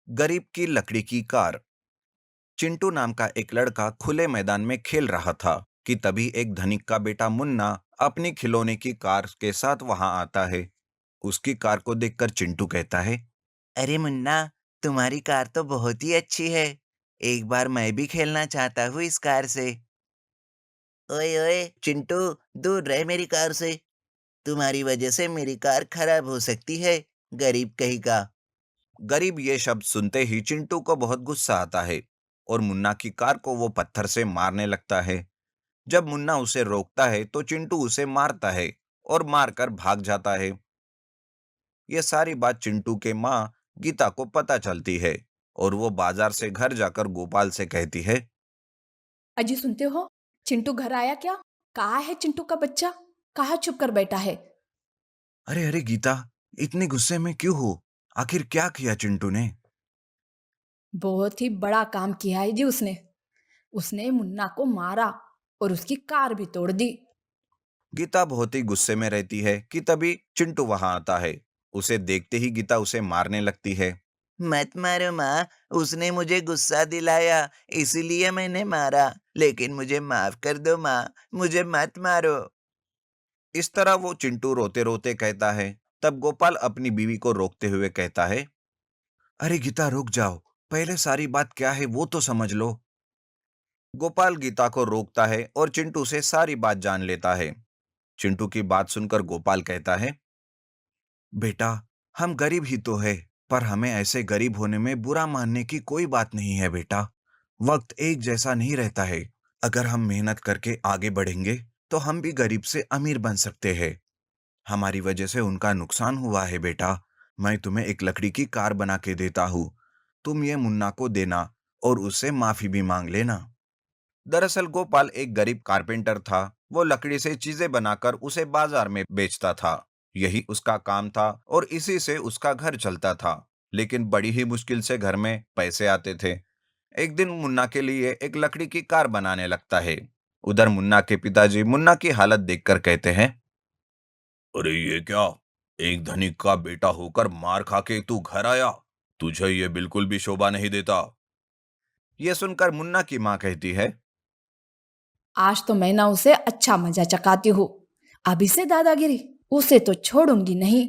गरीब की लकड़ी की कार। चिंटू नाम का एक लड़का खुले मैदान में खेल रहा था कि तभी एक धनिक का बेटा मुन्ना अपनी खिलौने की कार के साथ वहां आता है। उसकी कार को देखकर चिंटू कहता है, अरे मुन्ना, तुम्हारी कार तो बहुत ही अच्छी है। एक बार मैं भी खेलना चाहता हूँ इस कार से। ओए ओए चिंटू, दूर रहे मेरी कार से। तुम्हारी वजह से मेरी कार खराब हो सकती है, गरीब कहीं का। गरीब ये शब्द सुनते ही चिंटू को बहुत गुस्सा आता है और मुन्ना की कार को वो पत्थर से मारने लगता है। जब मुन्ना उसे रोकता है तो चिंटू उसे मारता है और मारकर भाग जाता है। ये सारी बात चिंटू के माँ गीता को पता चलती है और वो बाजार से घर जाकर गोपाल से कहती है, अजी सुनते हो? चिंटू घर आया क्या? कहाँ है चिंटू का बच्चा? कहाँ छुप कर बैठा है? अरे अरे गीता, इतने गुस्से में क्यों हो? आखिर क्या किया चिंटू ने? बहुत ही बड़ा काम किया है जी उसने। उसने मुन्ना को मारा और उसकी कार भी तोड़ दी। गीता बहुत ही गुस्से में रहती है कि तभी चिंटू वहां आता है। उसे देखते ही गीता उसे मारने लगती है। मत मारो माँ, उसने मुझे गुस्सा दिलाया, इसीलिए मैंने मारा। लेकिन मुझे माफ कर दो माँ, मुझे मत मारो। इस तरह वो चिंटू रोते रोते कहता है। तब गोपाल अपनी बीवी को रोकते हुए कहता है, अरे गीता रुक जाओ, पहले सारी बात क्या है वो तो समझ लो। गोपाल गीता को रोकता है और चिंटू से सारी बात जान लेता है। चिंटू की बात सुनकर गोपाल कहता है, बेटा, हम गरीब ही तो है, पर हमें ऐसे गरीब होने में बुरा मानने की कोई बात नहीं है बेटा। वक्त एक जैसा नहीं रहता है। अगर हम मेहनत करके आगे बढ़ेंगे तो हम भी गरीब से अमीर बन सकते हैं। हमारी वजह से उनका नुकसान हुआ है बेटा। मैं तुम्हें एक लकड़ी की कार बना के देता हूँ। तुम ये मुन्ना को देना और उससे माफी भी मांग लेना। दरअसल गोपाल एक गरीब कारपेंटर था। वो लकड़ी से चीजें बनाकर उसे बाजार में बेचता था। यही उसका काम था और इसी से उसका घर चलता था। लेकिन बड़ी ही मुश्किल से घर में पैसे आते थे। एक दिन मुन्ना के लिए एक लकड़ी की कार बनाने लगता है। उधर मुन्ना के पिताजी मुन्ना की हालत देखकर कहते हैं, अरे ये क्या, एक धनिक का बेटा होकर मार खा के तू घर आया। तुझे ये बिल्कुल भी शोभा नहीं देता। ये सुनकर मुन्ना की माँ कहती है, आज तो मैं ना उसे अच्छा मजा चकाती हूँ। अभी से दादागिरी उसे तो छोड़ूंगी नहीं।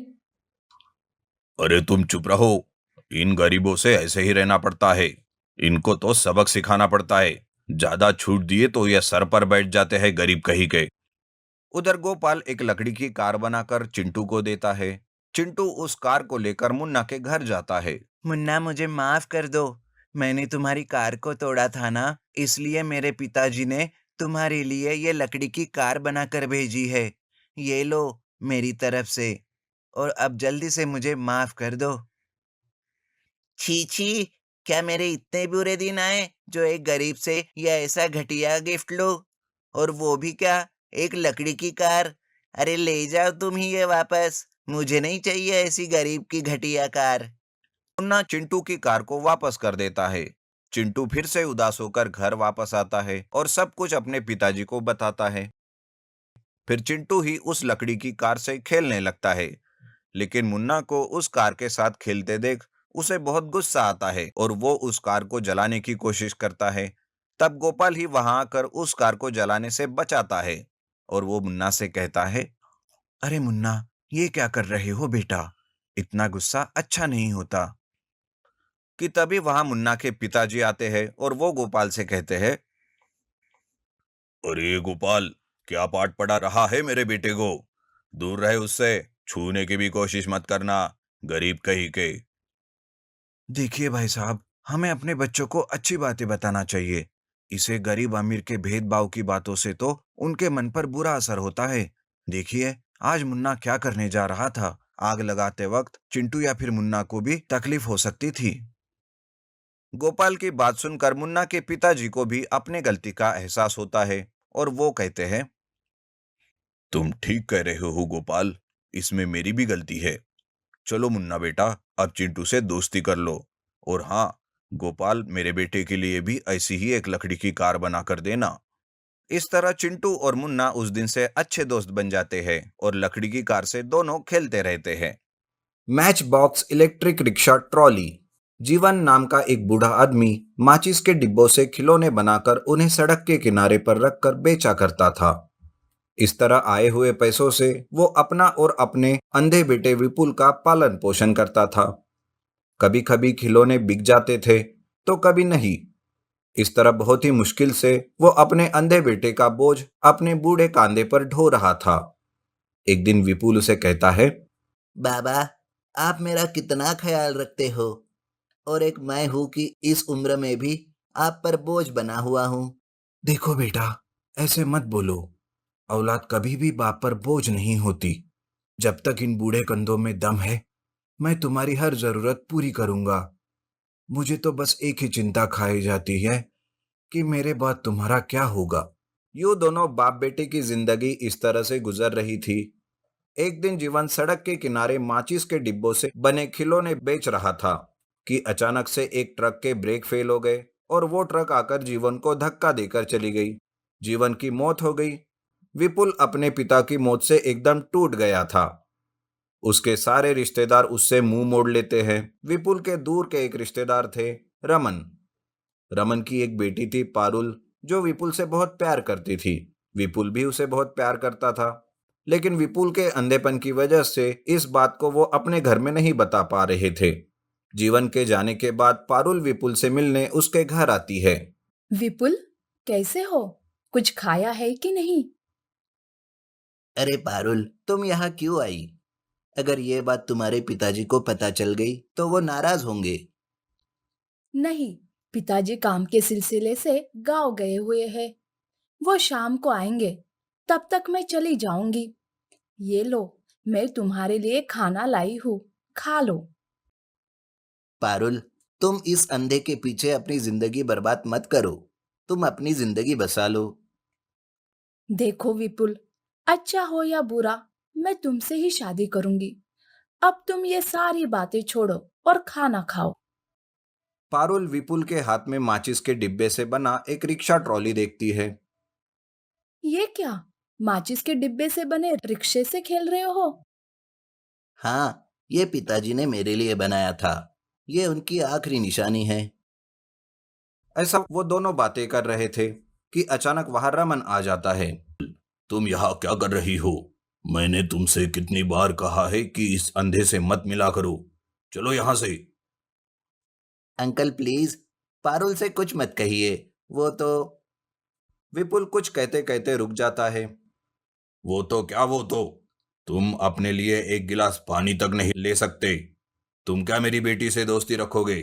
अरे तुम चुप रहो। इन गरीबों से ऐसे ही रहना पड़ता है। इनको तो सबक सिखाना पड़ता है। ज्यादा छूट दिए तो ये सर पर बैठ जाते हैं गरीब कहीं के। उधर गोपाल एक लकड़ी की कार बनाकर चिंटू को देता है। चिंटू उस कार को लेकर मुन्ना के घर जाता है। मुन्ना, मुझे माफ कर दो। मैंने तुम्हारी कार को तोड़ा था ना, इसलिए मेरे पिताजी ने तुम्हारे लिए ये लकड़ी की कार बनाकर भेजी है। ये लो, मेरी तरफ से। और अब जल्दी से मुझे माफ कर दो। छी छी, क्या मेरे इतने बुरे दिन आए जो एक गरीब से यह ऐसा घटिया गिफ्ट लो? और वो भी क्या, एक लकड़ी की कार? अरे ले जाओ तुम ही ये वापस। मुझे नहीं चाहिए ऐसी गरीब की घटिया कार। मुन्ना चिंटू की कार को वापस कर देता है। चिंटू फिर से उदास होकर घर वापस आता है और सब कुछ अपने पिताजी को बताता है। फिर चिंटू ही उस लकड़ी की कार से खेलने लगता है। लेकिन मुन्ना को उस कार के साथ खेलते देख उसे बहुत गुस्सा आता है और वो उस कार को जलाने की कोशिश करता है। तब गोपाल ही वहां आकर उस कार को जलाने से बचाता है और वो मुन्ना से कहता है, अरे मुन्ना, ये क्या कर रहे हो बेटा? इतना गुस्सा अच्छा नहीं होता। कि तभी वहां मुन्ना के पिताजी आते हैं और वो गोपाल से कहते हैं, अरे गोपाल, क्या पाठ पढ़ा रहा है मेरे बेटे को? दूर रहे उससे। छूने की भी कोशिश मत करना, गरीब कहीं के। देखिए भाई साहब, हमें अपने बच्चों को अच्छी बातें बताना चाहिए। इसे गरीब अमीर के भेदभाव की बातों से तो उनके मन पर बुरा असर होता है। देखिए, आज मुन्ना क्या करने जा रहा था। आग लगाते वक्त चिंटू या फिर मुन्ना को भी तकलीफ हो सकती थी। गोपाल की बात सुनकर मुन्ना के पिताजी को भी अपने गलती का एहसास होता है और वो कहते हैं, तुम ठीक कह रहे हो गोपाल, इसमें मेरी भी गलती है। चलो मुन्ना बेटा, अब चिंटू से दोस्ती कर लो। और हाँ, गोपाल, मेरे बेटे के लिए भी ऐसी ही एक लकड़ी की कार बना कर देना। इस तरह चिंटू और मुन्ना उस दिन से अच्छे दोस्त बन जाते हैं और लकड़ी की कार से दोनों खेलते रहते हैं। Match box electric rickshaw trolley. जीवन नाम का एक बूढ़ा आदमी माचिस के डिब्बों से खिलौने बनाकर उन्हें सड़क के किनारे पर रखकर बेचा करता था। इस तरह आए हुए पैसों से वो अपना और अपने अंधे बेटे विपुल का पालन पोषण करता था। कभी कभी खिलौने बिक जाते थे तो कभी नहीं। इस तरह बहुत ही मुश्किल से वो अपने अंधे बेटे का बोझ अपने बूढ़े कांधे पर ढो रहा था। एक दिन विपुल उसे कहता है, बाबा, आप मेरा कितना ख्याल रखते हो, और एक मैं हूं कि इस उम्र में भी आप पर बोझ बना हुआ हूँ। देखो बेटा, ऐसे मत बोलो। औलाद कभी भी बाप पर बोझ नहीं होती। जब तक इन बूढ़े कंधों में दम है, मैं तुम्हारी हर जरूरत पूरी करूंगा। मुझे तो बस एक ही चिंता खाई जाती है कि मेरे बाद तुम्हारा क्या होगा। यूं दोनों बाप बेटे की जिंदगी इस तरह से गुजर रही थी। एक दिन जीवन सड़क के किनारे माचिस के डिब्बों से बने खिलौने बेच रहा था कि अचानक से एक ट्रक के ब्रेक फेल हो गए और वो ट्रक आकर जीवन को धक्का देकर चली गई। जीवन की मौत हो गई। विपुल अपने पिता की मौत से एकदम टूट गया था। उसके सारे रिश्तेदार उससे मुंह मोड़ लेते हैं। विपुल के दूर के एक रिश्तेदार थे, रमन। रमन की एक बेटी थी, पारुल, जो विपुल से बहुत प्यार करती थी। विपुल भी उसे बहुत प्यार करता था, लेकिन विपुल के अंधेपन की वजह से इस बात को वो अपने घर में नहीं बता पा रहे थे। जीवन के जाने के बाद पारुल विपुल से मिलने उसके घर आती है। विपुल, कैसे हो? कुछ खाया है कि नहीं? अरे पारुल, तुम यहाँ क्यों आई? अगर ये बात तुम्हारे पिताजी को पता चल गई तो वो नाराज होंगे। नहीं, पिताजी काम के सिलसिले से गांव गए हुए हैं। वो शाम को आएंगे, तब तक मैं चली जाऊंगी। ये लो, मैं तुम्हारे लिए खाना लाई हूँ, खा लो। पारुल, तुम इस अंधे के पीछे अपनी जिंदगी बर्बाद मत करो। तुम अपनी जिंदगी बसा लो। देखो विपुल, अच्छा हो या बुरा, मैं तुमसे ही शादी करूंगी। अब तुम ये सारी बातें छोड़ो और खाना खाओ। पारुल विपुल के हाथ में माचिस के डिब्बे से बना एक रिक्शा ट्रॉली देखती है। ये क्या? माचिस के डिब्बे से बने रिक्शे से खेल रहे हो? हाँ, ये पिताजी ने मेरे लिए बनाया था। ये उनकी आखिरी निशानी है। ऐसा वो दोनों बातें कर रहे थे कि अचानक वहां रमन आ जाता है। तुम यहाँ क्या कर रही हो? मैंने तुमसे कितनी बार कहा है कि इस अंधे से मत मिला करो। चलो यहाँ से। अंकल प्लीज, पारुल से कुछ मत कहिए। वो तो। विपुल कुछ कहते कहते रुक जाता है। वो तो क्या वो तो? तुम अपने लिए एक गिलास पानी तक नहीं ले सकते। तुम क्या मेरी बेटी से दोस्ती रखोगे?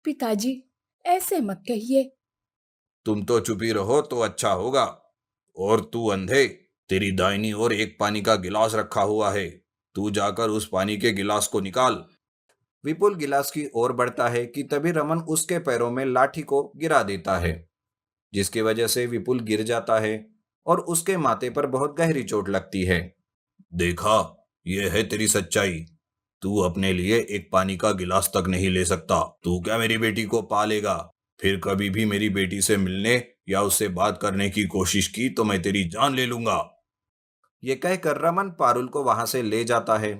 पिताजी, ऐसे मत कहिए। तुम तो चुप ही रहो तो अच्छा होगा। और तू अंधे, तेरी दाहिनी ओर एक पानी का गिलास रखा हुआ है। तू जाकर उस पानी के गिलास को निकाल। विपुल गिलास की ओर बढ़ता है कि तभी रमन उसके पैरों में लाठी को गिरा देता है, जिसकी वजह से विपुल गिर जाता है और उसके माथे पर बहुत गहरी चोट लगती है। देखा, ये है तेरी सच्चाई। तू अपने लिए एक पानी का गिलास तक नहीं ले सकता। तू क्या मेरी बेटी को पालेगा? फिर कभी भी मेरी बेटी से मिलने या उससे बात करने की कोशिश की तो मैं तेरी जान ले लूंगा। ये कहकर रमन पारुल को वहां से ले जाता है।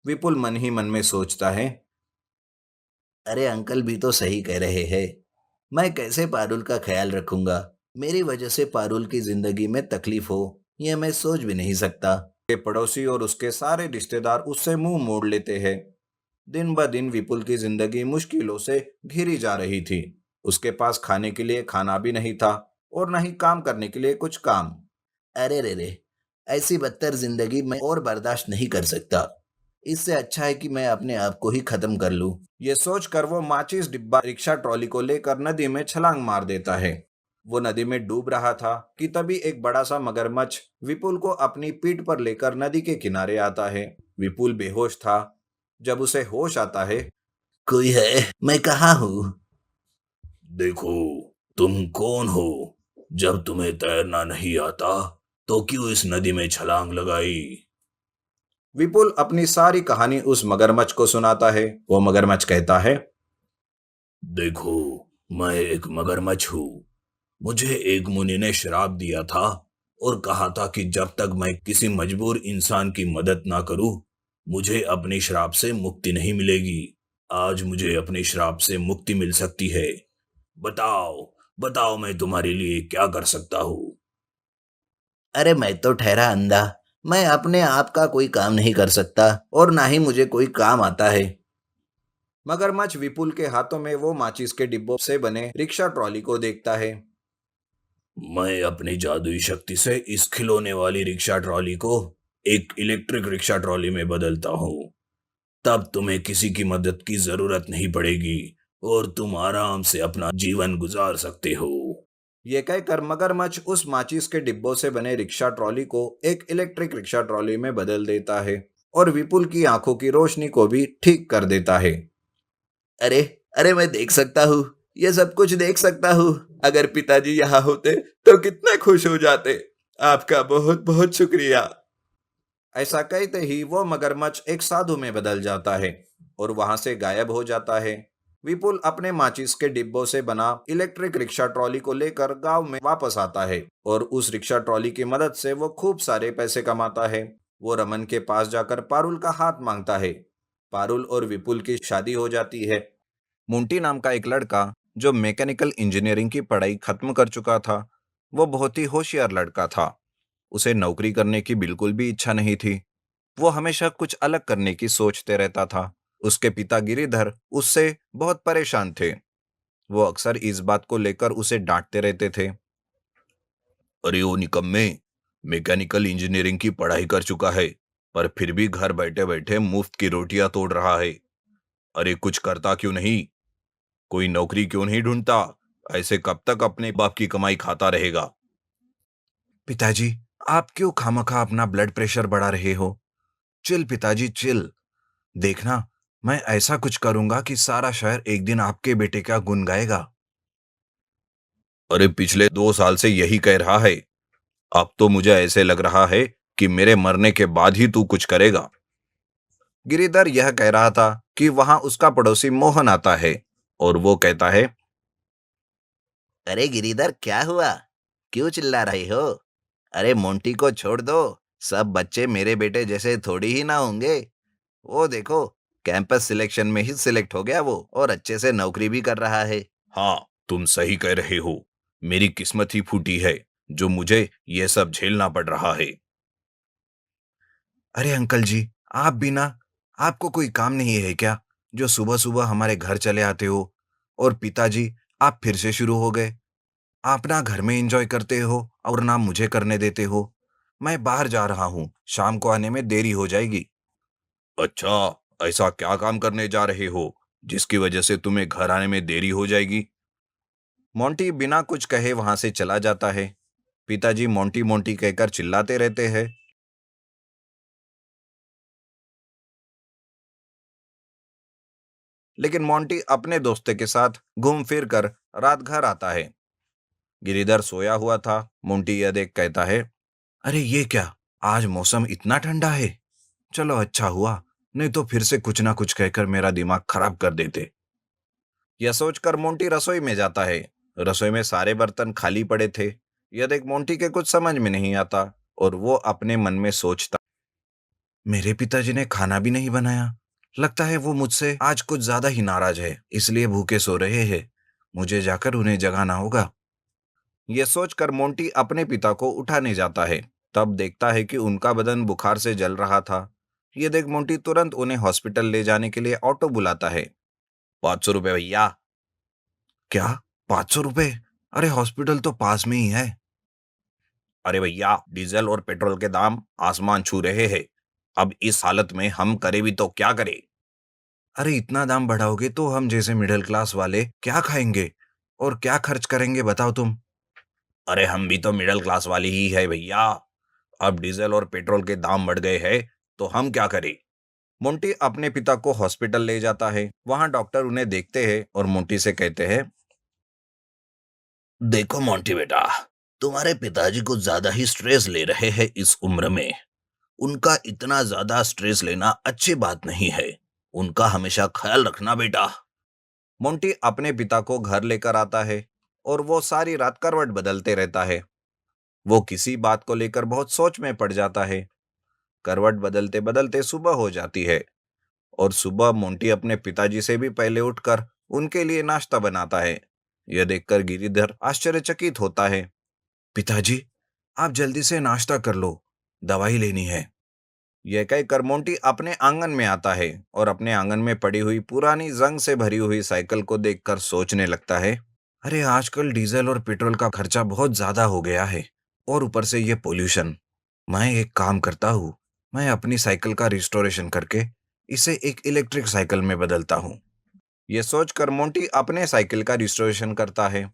विपुल मन ही मन में सोचता है, अरे अंकल भी तो सही कह रहे हैं। मैं कैसे पारुल का ख्याल रखूंगा? मेरी वजह से पारुल की जिंदगी में तकलीफ हो, यह मैं सोच भी नहीं सकता। के पड़ोसी और उसके सारे रिश्तेदार उससे मुंह मोड़ लेते हैं। दिन ब दिन विपुल की जिंदगी मुश्किलों से घिरी जा रही थी। उसके पास खाने के लिए खाना भी नहीं था और न ही काम करने के लिए कुछ काम। अरे रे रे, ऐसी बदतर जिंदगी मैं और बर्दाश्त नहीं कर सकता। इससे अच्छा है कि मैं अपने आप को ही खत्म कर लूं। ये सोचकर वो माचिस डिब्बा रिक्शा ट्रॉली को लेकर नदी में छलांग मार देता है। वो नदी में डूब रहा था कि तभी एक बड़ा सा मगरमच्छ विपुल को अपनी पीठ पर लेकर नदी के किनारे आता है। विपुल बेहोश था। जब उसे होश आता है, कोई है? मैं कहाँ हूँ? देखो, तुम कौन हो? जब तुम्हें तैरना नहीं आता तो क्यों इस नदी में छलांग लगाई? विपुल अपनी सारी कहानी उस मगरमच्छ को सुनाता है। वो मगरमच्छ कहता है, देखो, मैं एक मगरमच्छ हूँ। मुझे एक मुनि ने श्राप दिया था और कहा था कि जब तक मैं किसी मजबूर इंसान की मदद ना करूं, मुझे अपनी श्राप से मुक्ति नहीं मिलेगी। आज मुझे अपने श्राप से मुक्ति मिल सकती है। बताओ, बताओ मैं तुम्हारे लिए क्या कर सकता हूँ? अरे मैं तो ठहरा अंधा, मैं अपने आप का कोई काम नहीं कर सकता और ना ही मुझे कोई काम आता है। मगरमच्छ विपुल के हाथों में वो माचिस के डिब्बों से बने रिक्शा ट्रॉली को देखता है। मैं अपनी जादुई शक्ति से इस खिलौने वाली रिक्शा ट्रॉली को एक इलेक्ट्रिक रिक्शा ट्रॉली में बदलता हूँ। तब तुम्हें किसी की मदद की जरूरत नहीं पड़ेगी और तुम आराम से अपना जीवन गुजार सकते हो। ये कहकर मगरमच्छ उस माचिस के डिब्बों से बने रिक्शा ट्रॉली को एक इलेक्ट्रिक रिक्शा ट्रॉली में बदल देता है और विपुल की आंखों की रोशनी को भी ठीक कर देता है। अरे अरे मैं देख सकता हूँ, ये सब कुछ देख सकता हूँ। अगर पिताजी यहाँ होते तो कितने खुश हो जाते। आपका बहुत बहुत शुक्रिया। ऐसा कहते ही वो मगरमच्छ एक साधु में बदल जाता है और वहां से गायब हो जाता है। विपुल अपने माचिस के डिब्बों से बना इलेक्ट्रिक रिक्शा ट्रॉली को लेकर गांव में वापस आता है और उस रिक्शा ट्रॉली की मदद से वो खूब सारे पैसे कमाता है। वो रमन के पास जाकर पारुल का हाथ मांगता है। पारुल और विपुल की शादी हो जाती है। मुंटी नाम का एक लड़का जो मैकेनिकल इंजीनियरिंग की पढ़ाई खत्म कर चुका था, वो बहुत ही होशियार लड़का था। उसे नौकरी करने की बिल्कुल भी इच्छा नहीं थी। वो हमेशा कुछ अलग करने की सोचते रहता था। उसके पिता गिरिधर उससे बहुत परेशान थे। वो अक्सर इस बात को लेकर उसे डांटते रहते थे। अरे ओ निकम्मे, मैकेनिकल इंजीनियरिंग की पढ़ाई कर चुका है पर फिर भी घर बैठे बैठे मुफ्त की रोटियां तोड़ रहा है। अरे कुछ करता क्यों नहीं? कोई नौकरी क्यों नहीं ढूंढता? ऐसे कब तक अपने बाप की कमाई खाता रहेगा? पिताजी, आप क्यों खामखा अपना ब्लड प्रेशर बढ़ा रहे हो? चिल पिताजी, चिल। देखना, मैं ऐसा कुछ करूंगा कि सारा शहर एक दिन आपके बेटे का गुण गाएगा। अरे पिछले 2 साल से यही कह रहा है। अब तो मुझे ऐसे लग रहा है कि मेरे मरने के बाद ही तू कुछ करेगा। गिरिधर यह कह रहा था कि वहां उसका पड़ोसी मोहन आता है और वो कहता है, अरे गिरिधर, क्या हुआ? क्यों चिल्ला रहे हो? अरे मोंटी को छोड़ दो। सब बच्चे मेरे बेटे जैसे थोड़ी ही ना होंगे। वो देखो, कैंपस सिलेक्शन में ही सिलेक्ट हो गया वो और अच्छे से नौकरी भी कर रहा है। हाँ, तुम सही कह रहे हो। मेरी किस्मत ही फूटी है जो मुझे यह सब झेलना पड़ रहा है। अरे अंकल जी, आप भी ना, आपको कोई काम नहीं है क्या जो सुबह सुबह हमारे घर चले आते हो? और पिताजी, आप फिर से शुरू हो गए। आप ना घर में एंजॉय करते हो और ना मुझे करने देते हो। मैं बाहर जा रहा हूँ, शाम को आने में देरी हो जाएगी। अच्छा, ऐसा क्या काम करने जा रहे हो जिसकी वजह से तुम्हें घर आने में देरी हो जाएगी? मोंटी बिना कुछ कहे वहां से चला जाता है। पिताजी मोंटी मोंटी कहकर चिल्लाते रहते हैं। लेकिन मोंटी अपने दोस्तों के साथ घूम फिर कर रात घर आता है। गिरिधर सोया हुआ था। मोंटी यह देख कहता है, अरे ये क्या, आज मौसम इतना ठंडा है। चलो अच्छा हुआ, नहीं तो फिर से कुछ ना कुछ कहकर मेरा दिमाग खराब कर देते। यह सोचकर मोंटी रसोई में जाता है। रसोई में सारे बर्तन खाली पड़े थे। यह देख मोंटी के कुछ समझ में नहीं आता और वो अपने मन में सोचता, मेरे पिताजी ने खाना भी नहीं बनाया। लगता है वो मुझसे आज कुछ ज्यादा ही नाराज है, इसलिए भूखे सो रहे हैं। मुझे जाकर उन्हें जगाना होगा। यह सोचकर मोंटी अपने पिता को उठाने जाता है। तब देखता है कि उनका बदन बुखार से जल रहा था। यह देख मोंटी तुरंत उन्हें हॉस्पिटल ले जाने के लिए ऑटो बुलाता है। 500 रुपये भैया। क्या, 500 रुपये? अरे हॉस्पिटल तो पास में ही है। अरे भैया, डीजल और पेट्रोल के दाम आसमान छू रहे हैं। अब इस हालत में हम करे भी तो क्या करें? अरे इतना दाम बढ़ाओगे तो हम जैसे मिडिल क्लास वाले क्या खाएंगे और क्या खर्च करेंगे, बताओ तुम। अरे हम भी तो मिडिल क्लास वाले ही है भैया। अब डीजल और पेट्रोल के दाम बढ़ गए हैं तो हम क्या करें? मोंटी अपने पिता को हॉस्पिटल ले जाता है। वहां डॉक्टर उन्हें देखते हैं और मोंटी से कहते हैं, देखो मोंटी बेटा, तुम्हारे पिताजी कुछ ज्यादा ही स्ट्रेस ले रहे हैं इस उम्र में। उनका इतना ज्यादा स्ट्रेस लेना अच्छी बात नहीं है। उनका हमेशा ख्याल रखना बेटा। मोंटी अपने पिता को घर लेकर आता है और वो सारी रात करवट बदलते रहता है। वो किसी बात को लेकर बहुत सोच में पड़ जाता है। करवट बदलते बदलते सुबह हो जाती है। और सुबह मोंटी अपने पिताजी से भी पहले उठकर उनके लिए नाश्ता बनाता है। यह देखकर गिरिधर आश्चर्यचकित होता है। पिताजी, आप जल्दी से नाश्ता कर लो, दवाई लेनी है। यह कहकर मोंटी अपने आंगन में आता है और अपने आंगन में पड़ी हुई पुरानी जंग से भरी हुई साइकिल को देखकर सोचने लगता है, अरे आजकल डीजल और पेट्रोल का खर्चा बहुत ज्यादा हो गया है और ऊपर से ये पोल्यूशन। मैं एक काम करता हूँ, मैं अपनी साइकिल का रिस्टोरेशन करके इसे एक इलेक्ट्रिक साइकिल में बदलता हूँ। ये सोचकर मोंटी अपने साइकिल का रिस्टोरेशन करता है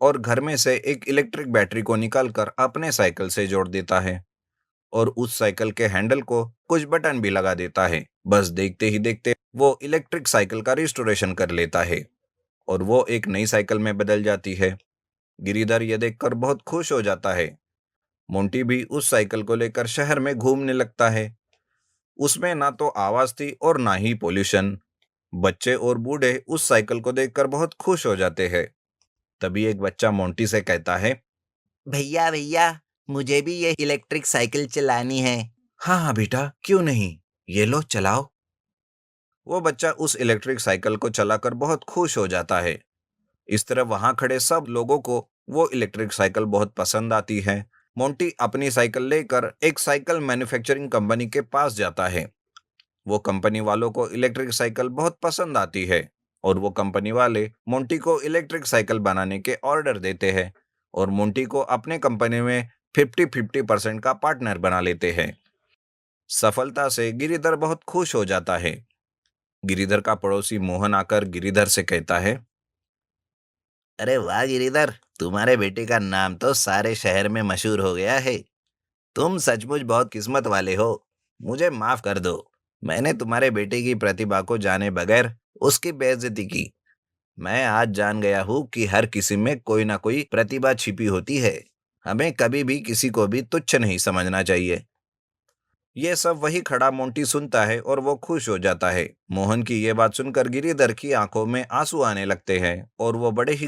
और घर में से एक इलेक्ट्रिक बैटरी को निकालकर अपने साइकिल से जोड़ देता है और उस साइकिल के हैंडल को कुछ बटन भी लगा देता है। बस देखते ही देखते वो इलेक्ट्रिक साइकिल का रिस्टोरेशन कर लेता है और वो एक नई साइकिल में बदल जाती है। गिरिधर यह देखकर बहुत खुश हो जाता है। मोंटी भी उस साइकिल को लेकर शहर में घूमने लगता है। उसमें ना तो आवाज थी और ना ही पोल्यूशन। बच्चे और बूढ़े उस साइकिल को देखकर बहुत खुश हो जाते हैं। तभी एक बच्चा मोंटी से कहता है, भैया भैया, मुझे भी ये इलेक्ट्रिक साइकिल चलानी है। हाँ हाँ बेटा, क्यों नहीं, ये लो चलाओ। वो बच्चा उस इलेक्ट्रिक साइकिल को चलाकर बहुत खुश हो जाता है। इस तरह वहां खड़े सब लोगों को वो इलेक्ट्रिक साइकिल बहुत पसंद आती है। मोंटी अपनी साइकिल लेकर एक साइकिल मैन्युफैक्चरिंग कंपनी के पास जाता है। वो कंपनी वालों को इलेक्ट्रिक साइकिल बहुत पसंद आती है और वो कंपनी वाले मोंटी को इलेक्ट्रिक साइकिल बनाने के ऑर्डर देते हैं और मोंटी को अपने कंपनी में 50-50% का पार्टनर बना लेते हैं। सफलता से गिरिधर बहुत खुश हो जाता है। गिरिधर का पड़ोसी मोहन आकर गिरिधर से कहता है, अरे वाह गिरिधर, तुम्हारे बेटे का नाम तो सारे शहर में मशहूर हो गया है। तुम सचमुच बहुत किस्मत वाले हो। मुझे माफ कर दो, मैंने तुम्हारे बेटे की प्रतिभा को जाने बगैर उसकी बेइज्जती की। मैं आज जान गया हूँ कि हर किसी में कोई ना कोई प्रतिभा छिपी होती है। हमें कभी भी किसी को भी तुच्छ नहीं समझना चाहिए। ये सब वही खड़ा मोंटी सुनता है और वो खुश हो जाता है। मोहन की ये बात सुनकर गिरिधर की आंखों में आंसू आने लगते हैं और वो बड़े ही